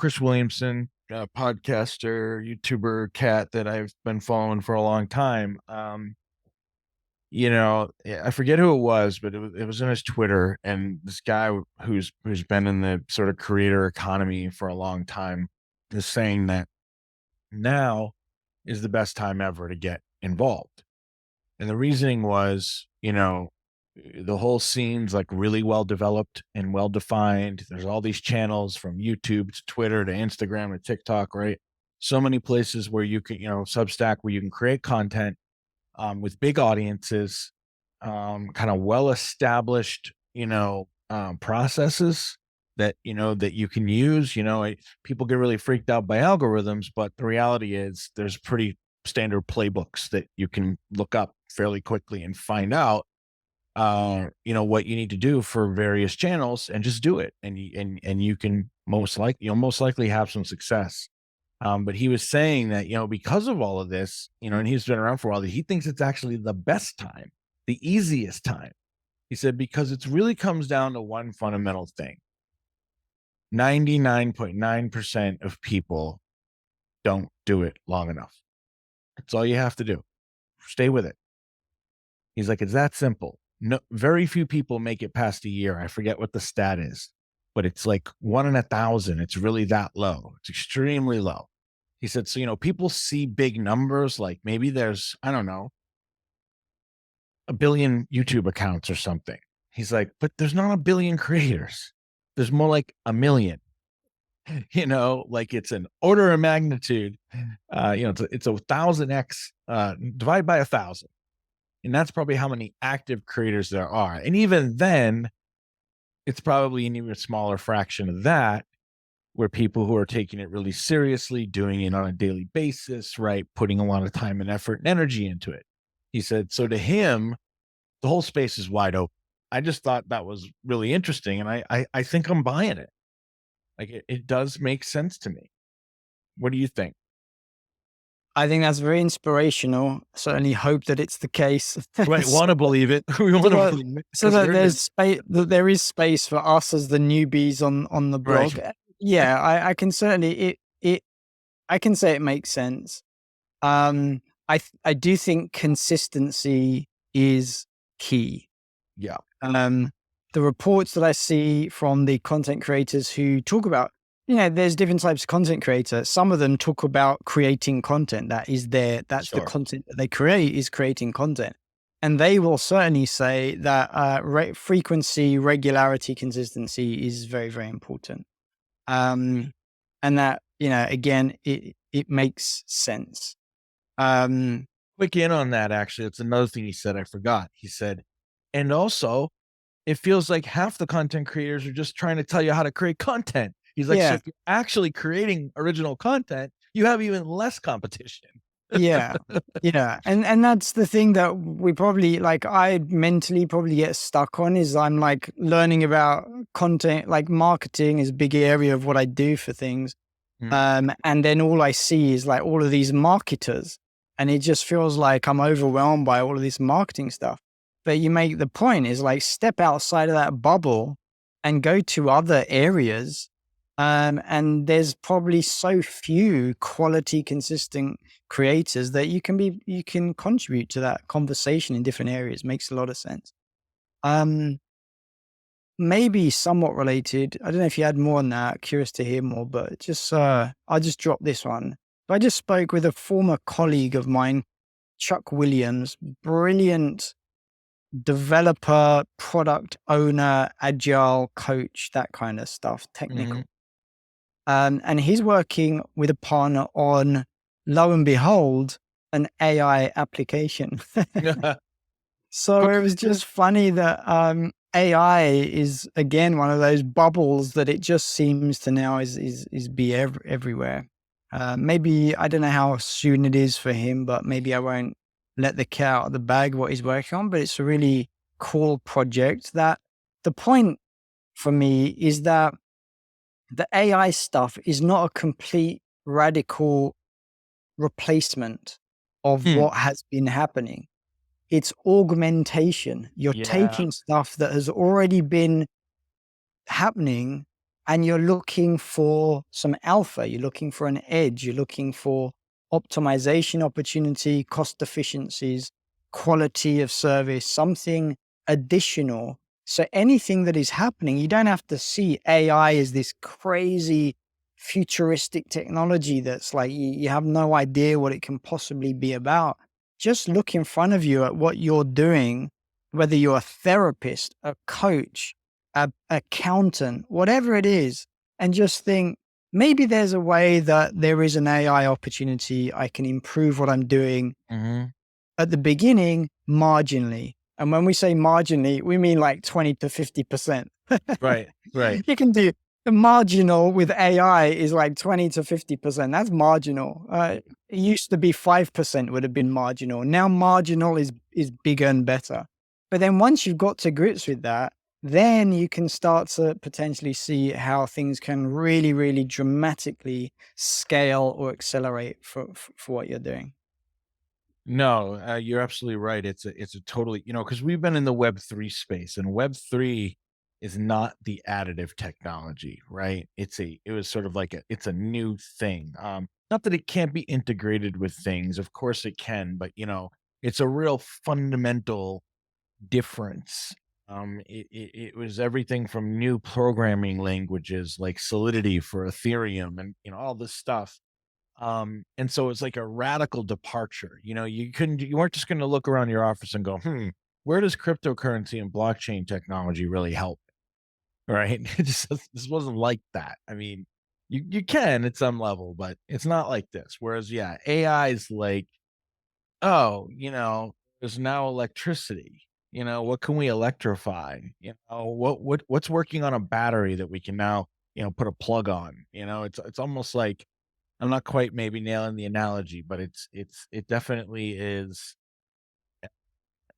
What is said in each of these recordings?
Chris Williamson, podcaster, YouTuber, cat that I've been following for a long time. I forget who it was, but it was in his Twitter, and this guy who's been in the sort of creator economy for a long time is saying that now is the best time ever to get involved. And the reasoning was, the whole scene's like really well developed and well defined. There's all these channels from YouTube to Twitter to Instagram to TikTok, right? So many places where you can, Substack, where you can create content with big audiences, kind of well established, processes that you can use. People get really freaked out by algorithms, but the reality is there's pretty standard playbooks that you can look up fairly quickly and find out what you need to do for various channels and just do it. And you can you'll most likely have some success. But he was saying that, because of all of this, and he's been around for a while, that he thinks it's actually the best time, the easiest time. He said, because it really comes down to one fundamental thing. 99.9% of people don't do it long enough. That's all you have to do. Stay with it. He's like, it's that simple. No, very few people make it past a year. I forget what the stat is, but it's like 1 in 1,000. It's really that low. It's extremely low. He said, so, people see big numbers, like maybe there's, I don't know, 1 billion YouTube accounts or something. He's like, but there's not 1 billion creators. There's more like 1 million, like it's an order of magnitude. It's a 1,000x, divide by 1,000. And that's probably how many active creators there are. And even then, it's probably an even smaller fraction of that where people who are taking it really seriously, doing it on a daily basis, right? Putting a lot of time and effort and energy into it. He said, so to him, the whole space is wide open. I just thought that was really interesting. And I think I'm buying it. Like it does make sense to me. What do you think? I think that's very inspirational. Certainly hope that it's the case. Right, want to believe it. We want to believe it. So that there is space for us as the newbies on the blog. Right. Yeah, I can certainly I can say it makes sense. I do think consistency is key. Yeah. The reports that I see from the content creators who talk about, there's different types of content creator. Some of them talk about creating content that's the content that they create is creating content. And they will certainly say that frequency, regularity, consistency is very, very important. And that, again, it makes sense. Quick in on that, actually. It's another thing he said. I forgot. He said, and also, it feels like half the content creators are just trying to tell you how to create content. He's like, so if you're actually creating original content, you have even less competition. Yeah. And that's the thing that we probably, I mentally probably get stuck on is I'm like learning about content, like marketing is a big area of what I do for things. And then all I see is like all of these marketers, and it just feels like I'm overwhelmed by all of this marketing stuff. But you make the point is like step outside of that bubble and go to other areas. And there's probably so few quality, consistent creators that you can contribute to that conversation in different areas. Makes a lot of sense. Maybe somewhat related. I don't know if you had more on that. Curious to hear more, but just I'll just drop this one. I just spoke with a former colleague of mine, Chuck Williams, brilliant developer, product owner, agile coach, that kind of stuff, technical. And he's working with a partner on, lo and behold, an AI application. So it was just funny that AI is, again, one of those bubbles that it just seems to now is be everywhere. Maybe, I don't know how soon it is for him, but maybe I won't let the cat out of the bag what he's working on, but it's a really cool project. That the point for me is that the AI stuff is not a complete radical replacement of what has been happening. It's augmentation. You're taking stuff that has already been happening and you're looking for some alpha, you're looking for an edge, you're looking for optimization opportunity, cost efficiencies, quality of service, something additional. So anything that is happening, you don't have to see AI as this crazy futuristic technology that's like you have no idea what it can possibly be about. Just look in front of you at what you're doing, whether you're a therapist, a coach, a accountant, whatever it is, and just think, maybe there's a way that there is an AI opportunity. I can improve what I'm doing Mhm. at the beginning marginally. And when we say marginally, we mean like 20 to 50%. Right, right. You can do the marginal with AI is like 20 to 50%. That's marginal. It used to be 5% would have been marginal. Now marginal is bigger and better. But then once you've got to grips with that, then you can start to potentially see how things can really, really dramatically scale or accelerate for what you're doing. No, you're absolutely right. It's a totally, because we've been in the Web3 space, and Web3 is not the additive technology, right? It was sort of like it's a new thing. Not that it can't be integrated with things, of course it can, but it's a real fundamental difference. It was everything from new programming languages like Solidity for Ethereum, and all this stuff. And so it's like a radical departure. You weren't just going to look around your office and go, where does cryptocurrency and blockchain technology really help? Right? This wasn't like that. I mean, you can at some level, but it's not like this. Whereas, yeah, AI is like, oh, there's now electricity. What can we electrify? What's working on a battery that we can now, put a plug on? It's almost like, I'm not quite maybe nailing the analogy, but it definitely is.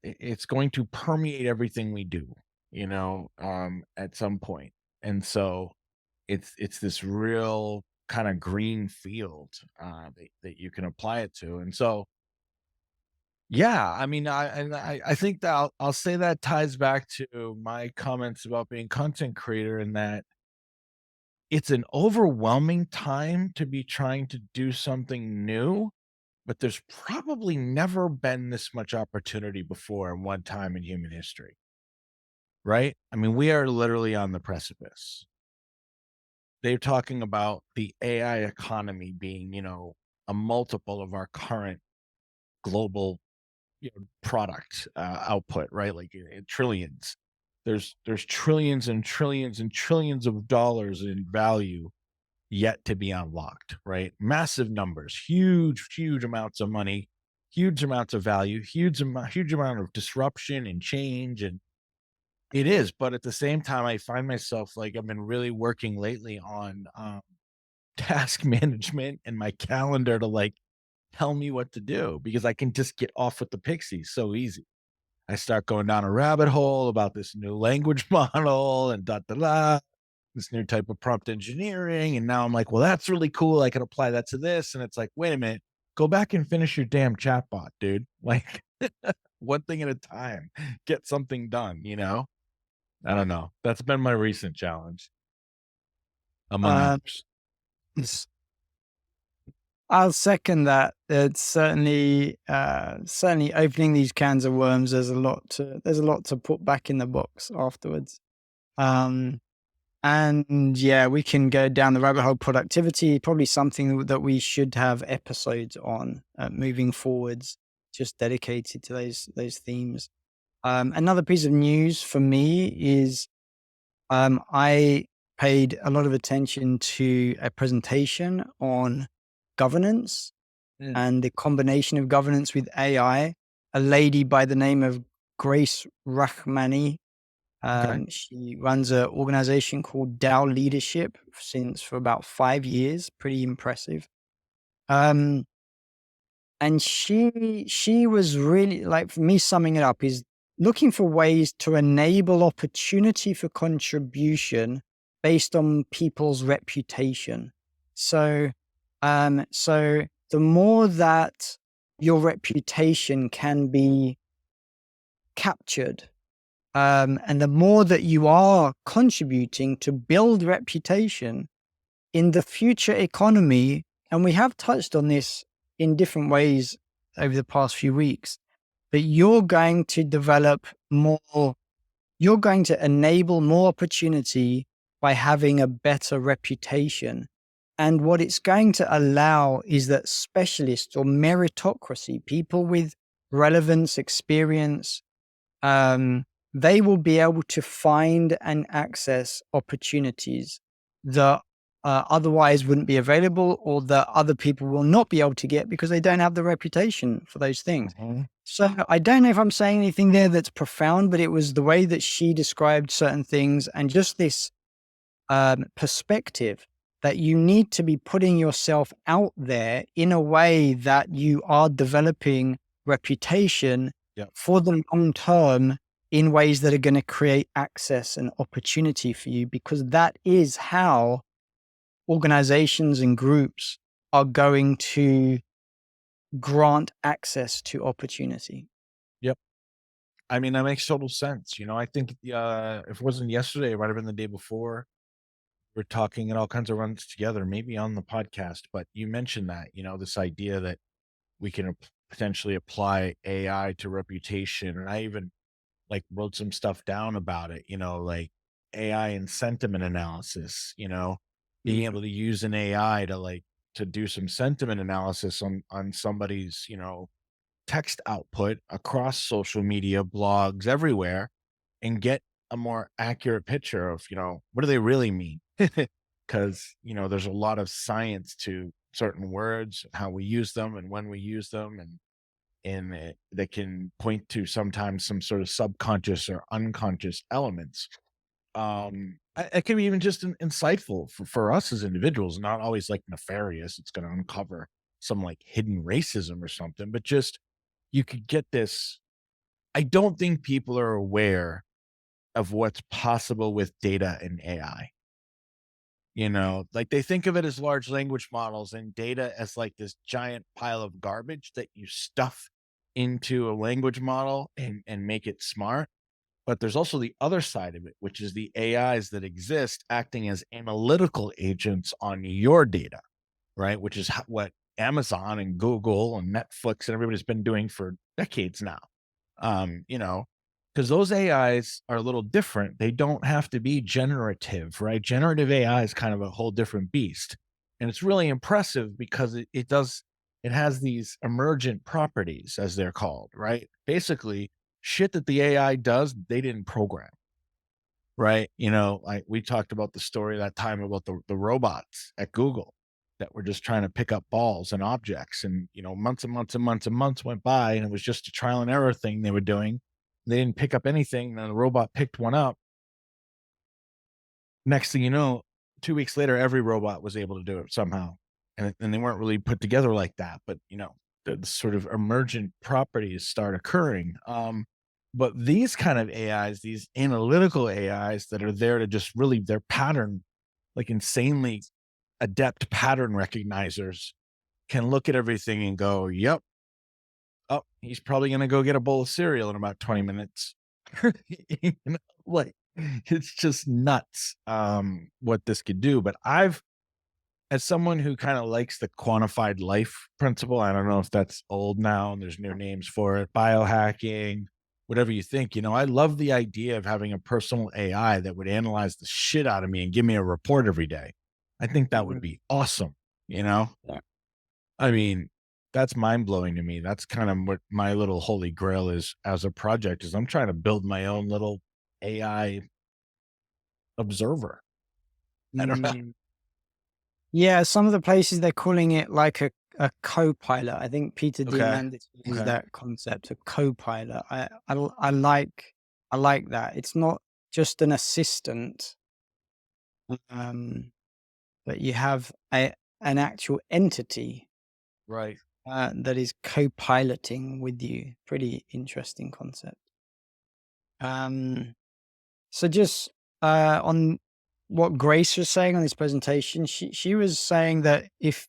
It's going to permeate everything we do, at some point. And so it's this real kind of green field that you can apply it to. And so yeah, I mean, I think that I'll say that ties back to my comments about being content creator, and that it's an overwhelming time to be trying to do something new. But there's probably never been this much opportunity before in one time in human history, right? I mean, we are literally on the precipice. They're talking about the AI economy being, a multiple of our current global, product output, right? Like trillions. There's trillions and trillions and trillions of dollars in value yet to be unlocked, right? Massive numbers, huge, huge amounts of money, huge amounts of value, huge amount of disruption and change. And it is, but at the same time, I find myself like I've been really working lately on task management and my calendar to like tell me what to do, because I can just get off with the pixies so easy. I start going down a rabbit hole about this new language model and da da da, this new type of prompt engineering. And now I'm like, well, that's really cool. I can apply that to this. And it's like, wait a minute, go back and finish your damn chatbot, dude. Like one thing at a time, get something done. I don't know. That's been my recent challenge, among Uh, others. s- I'll second that. It's certainly opening these cans of worms. There's a lot to put back in the box afterwards. Um, and yeah, we can go down the rabbit hole. Productivity, probably something that we should have episodes on moving forwards, just dedicated to those themes. Another piece of news for me is I paid a lot of attention to a presentation on governance Mm, and the combination of governance with AI. A lady by the name of Grace Rachmani. okay. She runs an organization called Dow Leadership for about 5 years. Pretty impressive. Um, and she was really like, for me, summing it up is looking for ways to enable opportunity for contribution based on people's reputation. So the more that your reputation can be captured And the more that you are contributing to build reputation in the future economy, and we have touched on this in different ways over the past few weeks, but you're going to develop more, you're going to enable more opportunity by having a better reputation. And what it's going to allow is that specialists or meritocracy, people with relevance, experience, um, they will be able to find and access opportunities that otherwise wouldn't be available, or that other people will not be able to get because they don't have the reputation for those things. Mhm. So I don't know if I'm saying anything there that's profound, but it was the way that she described certain things, and just this perspective that you need to be putting yourself out there in a way that you are developing reputation Yep. for the long term in ways that are going to create access and opportunity for you, because that is how organizations and groups are going to grant access to opportunity. Yep. I mean, that makes total sense. I think if it wasn't yesterday, it might have been the day before. We're talking and all kinds of runs together, maybe on the podcast. But you mentioned that, this idea that we can potentially apply AI to reputation. And I even like wrote some stuff down about it, like AI and sentiment analysis, being Mm, able to use an AI to do some sentiment analysis on somebody's, text output across social media, blogs, everywhere, and get a more accurate picture of, what do they really mean? Because, there's a lot of science to certain words, how we use them and when we use them, and that can point to sometimes some sort of subconscious or unconscious elements. It can be even just insightful for us as individuals, not always like nefarious. It's going to uncover some like hidden racism or something, but just you could get this. I don't think people are aware of what's possible with data and AI. Like they think of it as large language models and data as like this giant pile of garbage that you stuff into a language model and make it smart. But there's also the other side of it, which is the AIs that exist acting as analytical agents on your data, right? Which is what Amazon and Google and Netflix and everybody's been doing for decades now. Um, you know, because those AIs are a little different. They don't have to be generative, right? Generative AI is kind of a whole different beast. And it's really impressive because it has these emergent properties, as they're called, right? Basically, shit that the AI does, they didn't program, right? Like we talked about the story that time about the robots at Google that were just trying to pick up balls and objects. And, months and months and months and months went by and it was just a trial and error thing they were doing. They didn't pick up anything. And then the robot picked one up. Next thing you know, 2 weeks later, every robot was able to do it somehow. And they weren't really put together like that. But, the sort of emergent properties start occurring. But these kind of AIs, these analytical AIs that are there to just really, they're pattern, like insanely adept pattern recognizers, can look at everything and go, yep, oh, he's probably going to go get a bowl of cereal in about 20 minutes. Like it's just nuts what this could do. But as someone who kind of likes the quantified life principle, I don't know if that's old now and there's new names for it, biohacking, whatever you think, I love the idea of having a personal AI that would analyze the shit out of me and give me a report every day. I think that would mhm. be awesome, you know? Yeah. I mean, that's mind blowing to me. That's kind of what my little holy grail is as a project is I'm trying to build my own little AI observer. I don't know. Mm. Yeah, some of the places they're calling it like a co-pilot. I think Peter Okay. Diamandis uses Okay. that concept, a co-pilot. I like that. It's not just an assistant, um, but you have an actual entity Right. that is co-piloting with you. Pretty interesting concept. Um, so just on what Grace was saying on this presentation, she was saying that if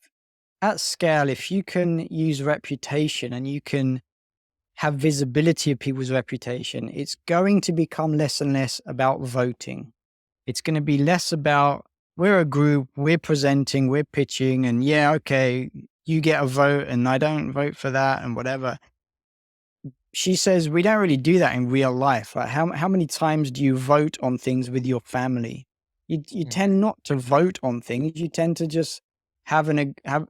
at scale, if you can use reputation and you can have visibility of people's reputation, it's going to become less and less about voting. It's going to be less about we're a group, we're presenting, we're pitching, and yeah, okay, you get a vote and I don't vote for that and whatever. She says we don't really do that in real life. Like how many times do you vote on things with your family? You Mm. tend not to vote on things. You tend to just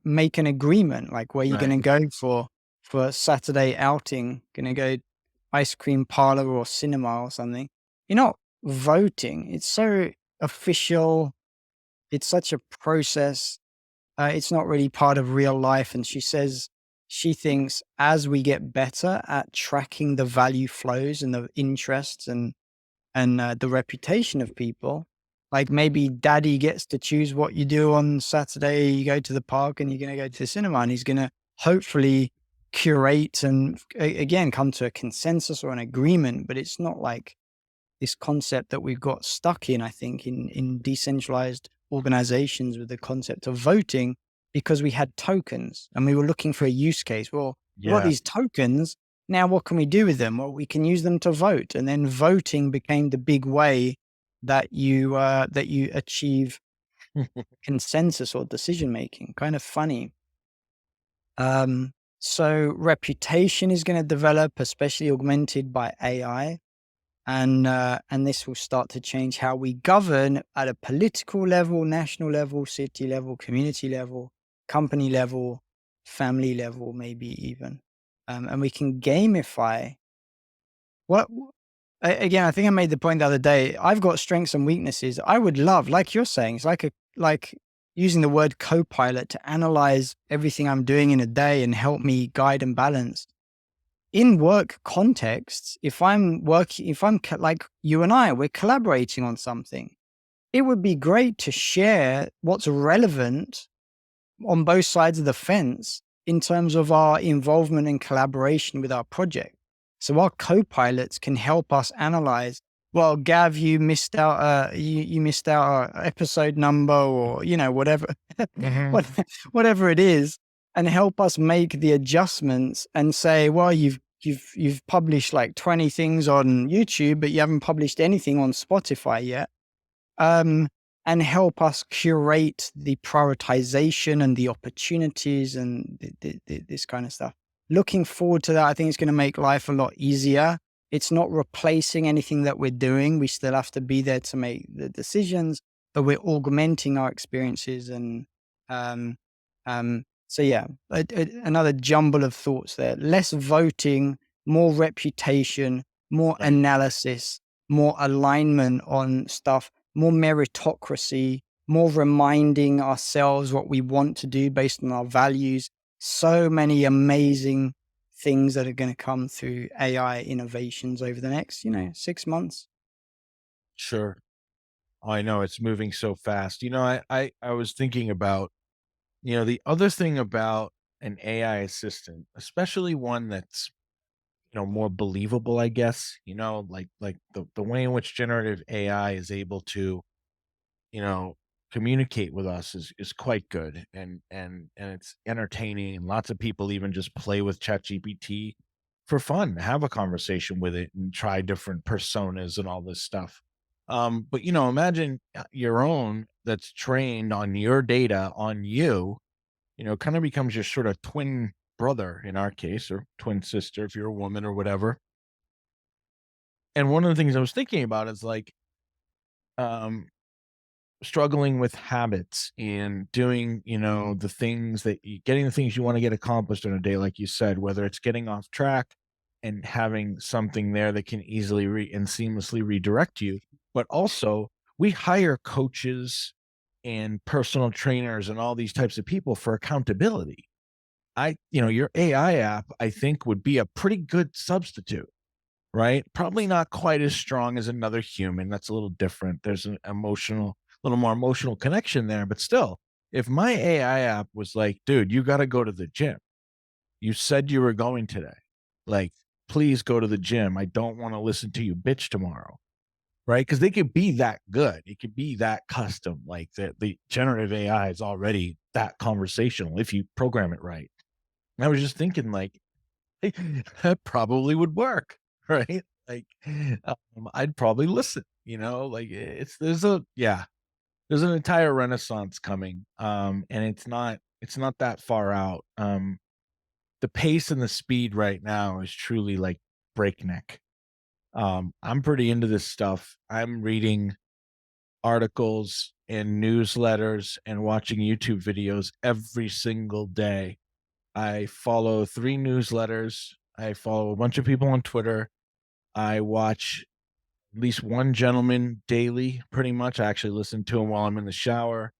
make an agreement, like where you're Right. going to go for a Saturday outing, going to go ice cream parlor or cinema or something. You're not voting. It's so official. It's such a process. It's not really part of real life. And she says she thinks as we get better at tracking the value flows and the interests and the reputation of people, like maybe daddy gets to choose what you do on Saturday. You go to the park and you're going to go to the cinema, and he's going to hopefully curate and again come to a consensus or an agreement. But it's not like this concept that we've got stuck in, I think, in decentralized organizations with the concept of voting because we had tokens and we were looking for a use case. Well, we've got Yeah. these tokens. Now, what can we do with them? Well, we can use them to vote. And then voting became the big way that you achieve consensus or decision making. Kind of funny. So reputation is going to develop, especially augmented by AI, and this will start to change how we govern at a political level, national level, city level, community level, company level, family level, maybe even, and we can gamify what. Again, I think I made the point the other day. I've got strengths and weaknesses. I would love, like you're saying, it's like using the word co-pilot to analyze everything I'm doing in a day and help me guide and balance in work contexts. If I'm like you and I, we're collaborating on something, it would be great to share what's relevant on both sides of the fence in terms of our involvement and collaboration with our project. So our co-pilots can help us analyze, well, Gav, you missed out, you missed out a episode number or, whatever, Mhm. what, whatever it is, and help us make the adjustments and say, well, you've published like 20 things on YouTube, but you haven't published anything on Spotify yet. And help us curate the prioritization and the opportunities and this kind of stuff. Looking forward to that. I think it's going to make life a lot easier. It's not replacing anything that we're doing. We still have to be there to make the decisions, but we're augmenting our experiences. And um, so, yeah, another jumble of thoughts there. Less voting, more reputation, more Right. analysis, more alignment on stuff, more meritocracy, more reminding ourselves what we want to do based on our values. So many amazing things that are going to come through AI innovations over the next, 6 months. Sure. I know it's moving so fast. I was thinking about, the other thing about an AI assistant, especially one that's, more believable, I guess, like the way in which generative AI is able to, you know, communicate with us is quite good, and it's entertaining, and lots of people even just play with ChatGPT for fun, have a conversation with it and try different personas and all this stuff. But imagine your own that's trained on your data on you, kind of becomes your sort of twin brother in our case, or twin sister if you're a woman or whatever. And one of the things I was thinking about is like, um, struggling with habits and doing, the things getting the things you want to get accomplished in a day, like you said, whether it's getting off track and having something there that can easily and seamlessly redirect you. But also, we hire coaches and personal trainers and all these types of people for accountability. Your AI app, I think, would be a pretty good substitute. Right? Probably not quite as strong as another human, that's a little different. There's an little more emotional connection there, but still, if my AI app was like, "Dude, you gotta go to the gym. You said you were going today. Like, please go to the gym. I don't wanna listen to you bitch tomorrow." Right? Because they could be that good. It could be that custom, like, the generative AI is already that conversational if you program it right. And I was just thinking, like, That probably would work, right? Like, I'd probably listen, like it's there's an entire renaissance coming, and it's not that far out. The pace and the speed right now is truly like breakneck. I'm pretty into this stuff. I'm reading articles and newsletters and watching YouTube videos every single day. I follow 3 newsletters. I follow a bunch of people on Twitter. I watch at least one gentleman daily, pretty much. I actually listen to him while I'm in the shower.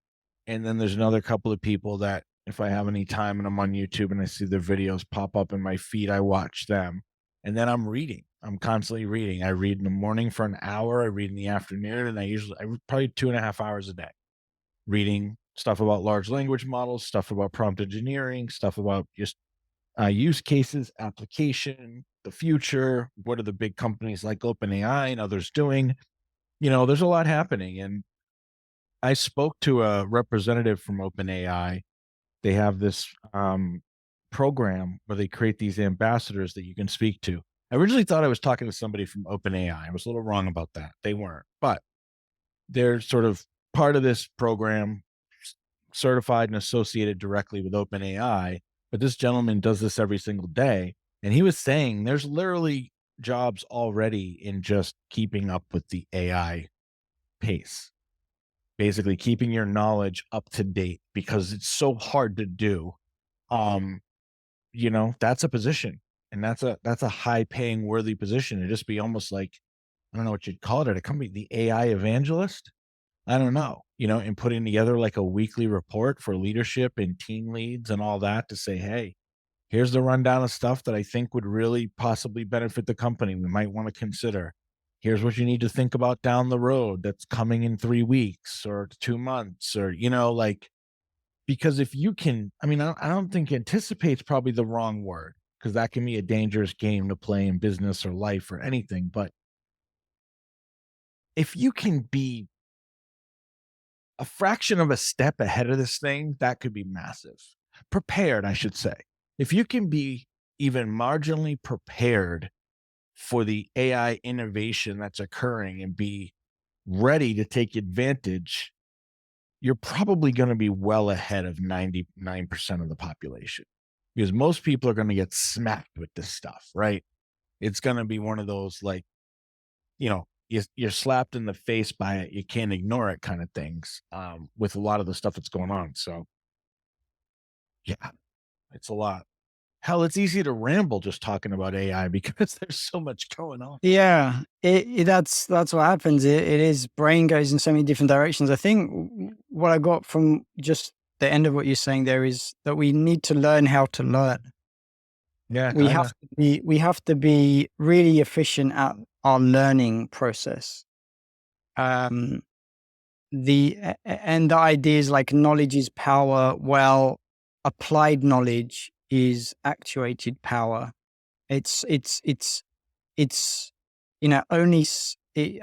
And then there's another couple of people that if I have any time and I'm on YouTube and I see their videos pop up in my feed, I watch them. And then I'm reading. I'm constantly reading. I read in the morning for an hour, I read in the afternoon, and I read probably 2.5 hours a day reading stuff about large language models, stuff about prompt engineering, stuff about just use cases, application, the future. What are the big companies like OpenAI and others doing? There's a lot happening. And I spoke to a representative from OpenAI. They have this program where they create these ambassadors that you can speak to. I originally thought I was talking to somebody from OpenAI. I was a little wrong about that. They weren't, but they're sort of part of this program, certified and associated directly with OpenAI. But this gentleman does this every single day. And he was saying there's literally jobs already in just keeping up with the AI pace, basically keeping your knowledge up to date because it's so hard to do. Um, that's a position, and that's a high paying worthy position. It'd just be almost like, I don't know what you'd call it at a company, the AI evangelist. I don't know, and putting together like a weekly report for leadership and team leads and all that to say, hey, here's the rundown of stuff that I think would really possibly benefit the company. We might want to consider. Here's what you need to think about down the road that's coming in 3 weeks or 2 months, or, like, because if you can, I mean, I don't think anticipate's probably the wrong word because that can be a dangerous game to play in business or life or anything. But if you can be a fraction of a step ahead of this thing, that could be massive. Prepared, I should say. If you can be even marginally prepared for the AI innovation that's occurring and be ready to take advantage, you're probably going to be well ahead of 99% of the population because most people are going to get smacked with this stuff, right? It's going to be one of those like, you're slapped in the face by it. You can't ignore it kind of things with a lot of the stuff that's going on. So, yeah, it's a lot. Hell, it's easy to ramble just talking about AI because there's so much going on. Yeah, that's what happens. It is brain goes in so many different directions. I think what I got from just the end of what you're saying there is that we need to learn how to learn. Yeah, kind of. We have to be really efficient at our learning process. Um, and the idea is like knowledge is power. Well, applied knowledge is actuated power. It's it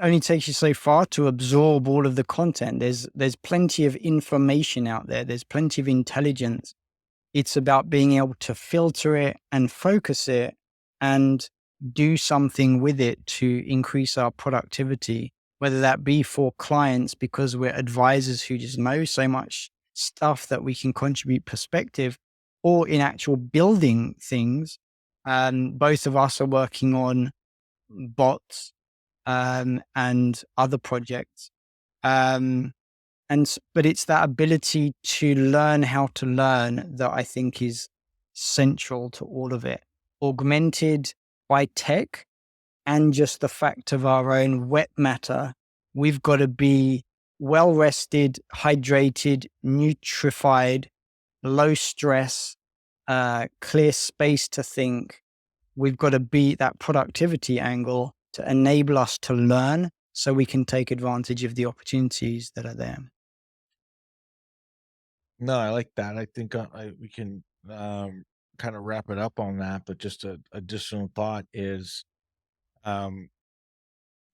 only takes you so far to absorb all of the content. There's plenty of information out there. There's plenty of intelligence. It's about being able to filter it and focus it and do something with it to increase our productivity, whether that be for clients because we're advisors who just know so much stuff that we can contribute perspective, or in actual building things. And both of us are working on bots and other projects. Um, but it's that ability to learn how to learn that I think is central to all of it, augmented by tech and just the fact of our own wet matter. We've got to be well rested, hydrated, nutrified, low stress, clear space to think. We've got to be that productivity angle to enable us to learn so we can take advantage of the opportunities that are there. No, I like that. I think we can kind of wrap it up on that. But just a additional thought is, um,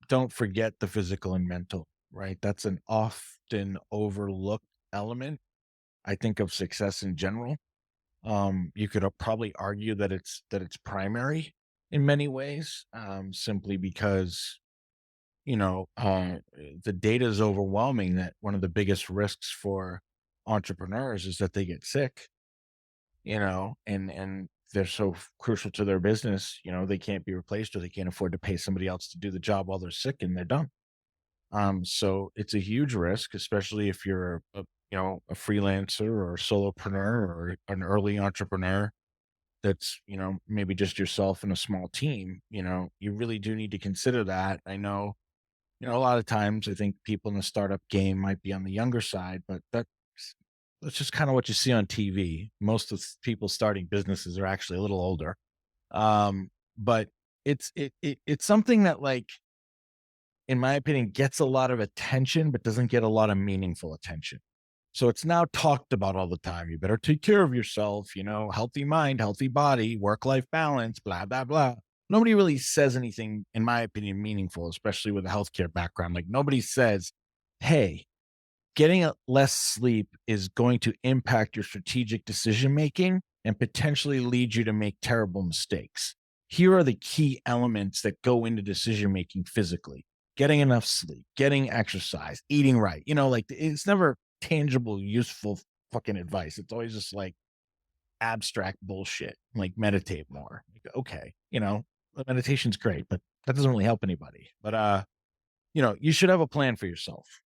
don't forget the physical and mental, right? That's an often overlooked element, I think, of success in general. You could probably argue that it's primary in many ways, simply because the data is overwhelming that one of the biggest risks for entrepreneurs is that they get sick, and they're so crucial to their business, they can't be replaced or they can't afford to pay somebody else to do the job while they're sick and they're done. So it's a huge risk, especially if you're a freelancer or a solopreneur or an early entrepreneur that's, maybe just yourself and a small team. You really do need to consider that. I know, a lot of times I think people in the startup game might be on the younger side, but that's just kind of what you see on TV. Most of people starting businesses are actually a little older. But it's something that, like, in my opinion, gets a lot of attention, but doesn't get a lot of meaningful attention. So it's now talked about all the time. You better take care of yourself, healthy mind, healthy body, work life balance, blah, blah, blah. Nobody really says anything, in my opinion, meaningful, especially with a healthcare background. Like, nobody says, hey, getting less sleep is going to impact your strategic decision making and potentially lead you to make terrible mistakes. Here are the key elements that go into decision making physically: getting enough sleep, getting exercise, eating right. Like, it's never tangible, useful fucking advice. It's always just like abstract bullshit, like meditate more. Like, okay, meditation's great, but that doesn't really help anybody. But you should have a plan for yourself.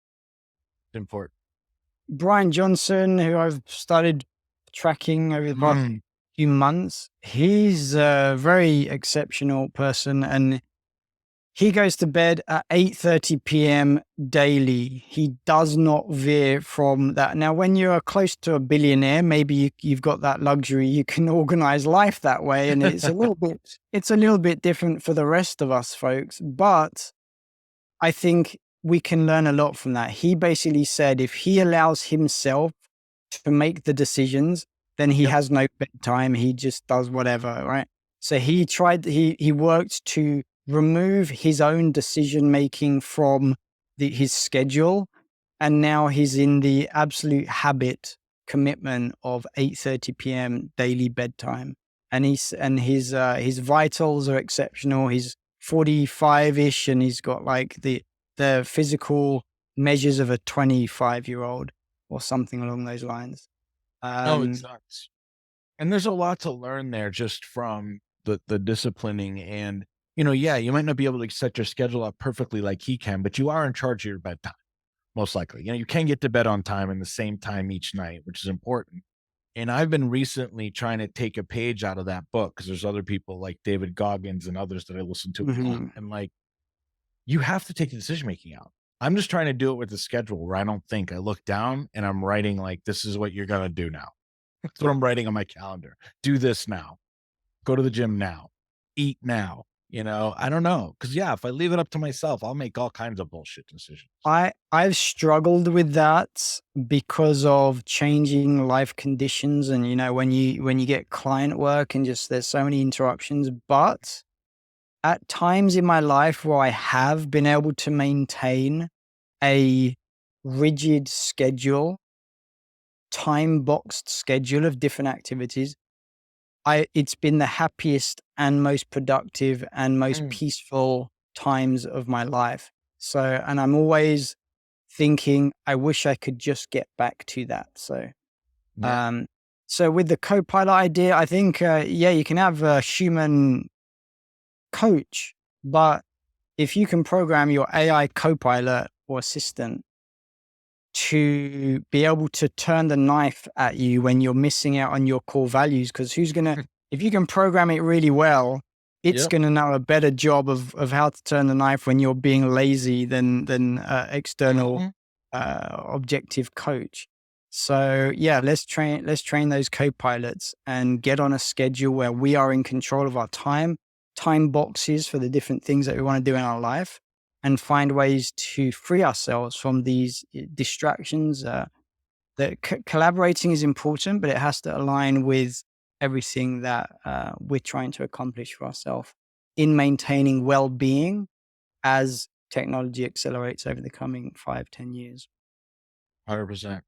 It's important. Brian Johnson, who I've started tracking over the past Mm. few months, he's a very exceptional person, and he goes to bed at 8:30 p.m. daily. He does not veer from that. Now, when you're close to a billionaire, maybe you've got that luxury. You can organize life that way, and it's a little bit different for the rest of us folks. But I think we can learn a lot from that. He basically said if he allows himself to make the decisions, then he Yep. has no bedtime. He just does whatever, right? So he worked to remove his own decision making from his schedule, and now he's in the absolute habit commitment of 8:30 p.m. daily bedtime. And his vitals are exceptional. He's 45-ish, and he's got like the physical measures of a 25-year-old or something along those lines. Oh, it's Um, nuts. And there's a lot to learn there just from the disciplining and, yeah, you might not be able to set your schedule up perfectly like he can, but you are in charge of your bedtime, most likely. You can get to bed on time and the same time each night, which is important. And I've been recently trying to take a page out of that book because there's other people like David Goggins and others that I listen to a lot. mhm. And, like, you have to take the decision making out. I'm just trying to do it with the schedule where I don't think. I look down and I'm writing, like, this is what you're gonna do now. That's what I'm writing on my calendar. Do this now. Go to the gym now. Eat now. I don't know. Cause yeah, if I leave it up to myself, I'll make all kinds of bullshit decisions. I've struggled with that because of changing life conditions, and when you get client work and just there's so many interruptions. But at times in my life where I have been able to maintain a rigid schedule, time boxed schedule of different activities, it's been the happiest and most productive and most Mm, peaceful times of my life. So, and I'm always thinking, I wish I could just get back to that. yeah. Um, so with the co-pilot idea, I think, yeah, you can have a human coach, but if you can program your AI co-pilot or assistant to be able to turn the knife at you when you're missing out on your core values. Because if you can program it really well, it's Yep. going to know a better job of how to turn the knife when you're being lazy than external Mhm. objective coach. So yeah, let's train those co-pilots and get on a schedule where we are in control of our time boxes for the different things that we want to do in our life, and find ways to free ourselves from these distractions. That collaborating is important, but it has to align with everything that we're trying to accomplish for ourselves in maintaining well-being as technology accelerates over the coming 5-10 years. 100%.